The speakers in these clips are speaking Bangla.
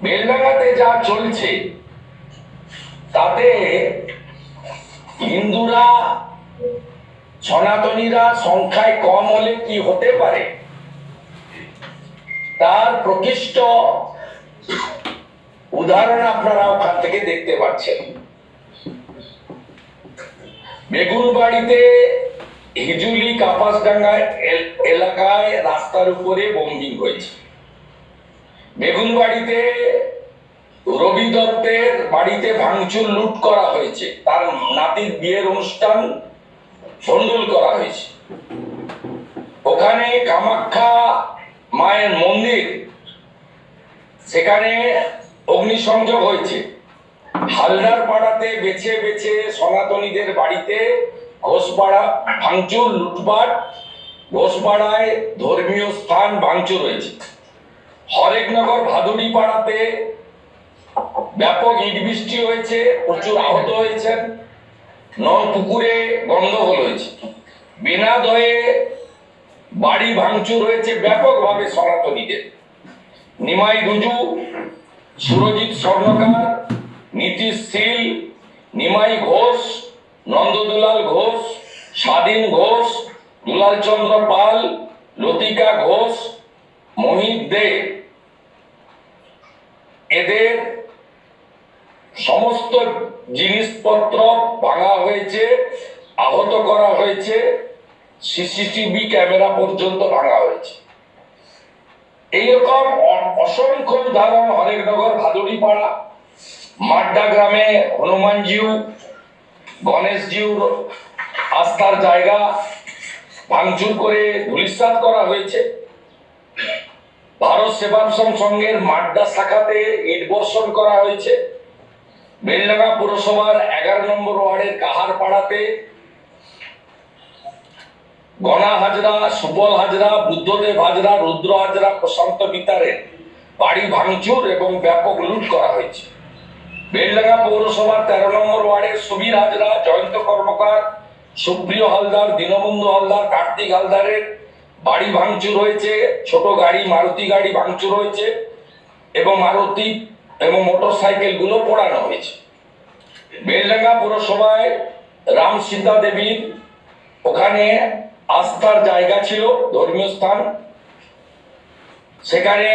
বেলডাঙ্গাতে যা চলছে তাতে হিন্দুরা সনাতনীরা সংখ্যায় কম হলে কি হতে পারে তার প্রকৃষ্ট উদাহরণ আপনারা ওখান থেকে দেখতে পাচ্ছেন। বেগুনবাড়িতে হিজুলি কাপাসডাঙ্গা এলাকায় রাস্তার উপরে বোম্বিং হয়েছে। বেগুনবাড়িতে রবি দত্তের বাড়িতে ভাঙচুর লুট করা হয়েছে, তার নাতির বিয়ের অনুষ্ঠান সন্ডুল করা হয়েছে। ওখানে কামাখ্যা মায়ের মন্দির, সেখানে অগ্নিসংযোগ হয়েছে। হালদার পাড়াতে বেছে বেছে সনাতনীদের বাড়িতে ঘোষপাড়া ভাঙচুর লুটপাট, ঘোষপাড়ায় ধর্মীয় স্থান ভাঙচুর হয়েছে। হরেকনগর ভাদুড়ি পাড়াতে ব্যাপক ইট বৃষ্টি হয়েছে, প্রচুর আহত হয়েছেন। নলপুকুরে গন্ডগোল হয়েছে। বিনাদয়ে বাড়ি ভাঙচুর হয়েছে ব্যাপকভাবে সনাতনীদের। নিমাই রুজু, সুরজিৎ স্বর্ণকার, নীতিশ শীল, নিমাই ঘোষ, নন্দদুলাল ঘোষ, স্বাধীন ঘোষ, দুলাল চন্দ্র পাল, লতিকা ঘোষ, মোহিত দে, এদের সমস্ত জিনিসপত্র ভাঙা হয়েছে, আহত করা হয়েছে, সিসিটিভি ক্যামেরা পর্যন্ত ভাঙা হয়েছে। এইরকম অসংখ্য উদাহরণ হরেকনগর ভাদুড়ি পাড়া, মাড্ডা গ্রামে হনুমানজিউ, গণেশজিউর আস্থার জায়গা ভাঙচুর করে ধূলিসাৎ করা হয়েছে। ভারত সেবাশ্রম সংঘের মাড্ডা শাখাতে ইট বর্ষণ করা হয়েছে। বেলডাঙ্গা পুরসভার 11 নম্বর ওয়ার্ডের কাহার পাড়াতে গণা হাজরা, সুবল হাজরা, বুদ্ধদেব হাজরা, রুদ্র হাজরা, প্রশান্ত বিতারের বাড়ি ভাঙচুর এবং ব্যাপক লুট করা হয়েছে। বেলডাঙ্গা পৌরসভার 13 নম্বর ওয়ার্ডের সুবীর হাজরা, জয়ন্ত কর্মকার, সুপ্রিয় হালদার, দীনবন্ধু হালদার, কার্তিক হালদারের বাড়ি ভাঙচুর হয়েছে। ছোট গাড়ি, মারুতি গাড়ি ভাঙচুর হয়েছে এবং মারুতি এবং মোটর সাইকেল গুলো পোড়ানো হয়েছে। বেলডাঙ্গা পুরসভায় রাম সীতা দেবীর ওখানে আস্থার জায়গা ছিল, ধর্মীয় স্থান, সেখানে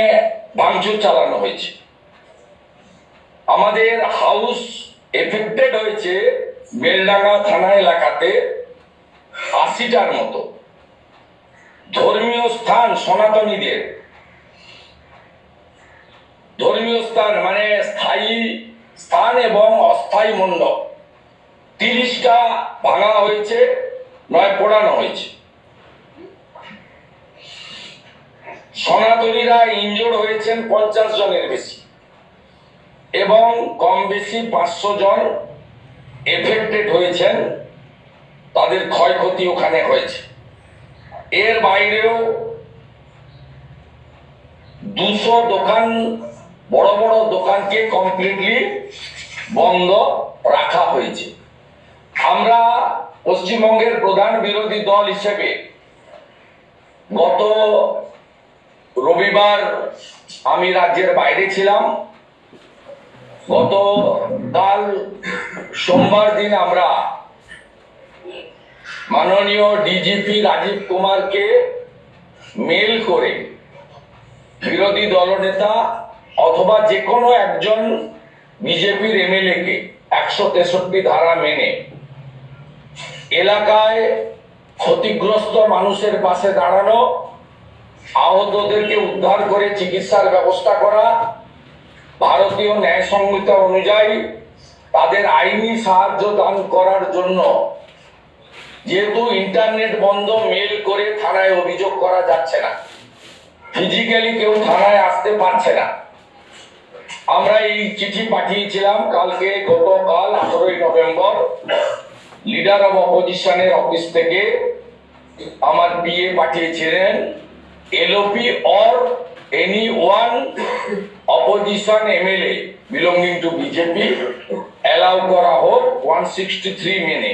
ভাঙচুর চালানো হয়েছে। আমাদের হাউস এফেক্টেড হয়েছে বেলডাঙ্গা থানা এলাকাতে 80টার মতো। ধর্মীয় স্থান, সনাতনীদের ধর্মীয় স্থান মানে স্থায়ী স্থান এবং অস্থায়ী মণ্ডপ 30টা ভাঙা হয়েছে, নয় পোড়ানো হয়েছে। সনাতনীরা ইনজোর্ড হয়েছেন 50 জনের বেশি এবং কম বেশি 500 জন এফেক্টেড হয়েছেন, তাদের ক্ষয়ক্ষতি ওখানে হয়েছে। এর বাইরেও 200 দোকান, বড় বড় দোকানকে কমপ্লিটলি বন্ধ রাখা হয়েছে। আমরা পশ্চিমবঙ্গের প্রধান বিরোধী দল হিসেবে গত রবিবার আমি রাজ্যের বাইরে ছিলাম। গতকাল সোমবার দিন আমরা মাননীয় ডিজিপি রাজীব কুমারকে মেল করে বিরোধী দলনেতা অথবা যে কোনো একজন বিজেপির এমএলএ কে 163 ধারা মেনে এলাকায় ক্ষতিগ্রস্ত মানুষের পাশে দাঁড়ানো, আহতদেরকে উদ্ধার করে চিকিৎসার ব্যবস্থা করা, ভারতীয় ন্যায় সংহিতা অনুযায়ী তাদের আইনি সাহায্য দান করার জন্য, যেহেতু ইন্টারনেট বন্ধ, মেল করে থানায় অভিযোগ করা যাচ্ছে না, ফিজিক্যালি কেউ থানায় আসতে পারছে না, আমরা এই চিঠি পাঠিয়েছিলাম কালকে। গতকাল 18 নভেম্বর লিডার অব অপোজিশনের অফিস থেকে আমার পিএ পাঠিয়েছিলেন, LOP or any one opposition MLA belonging to BJP allow করা হোক 163 মেনে।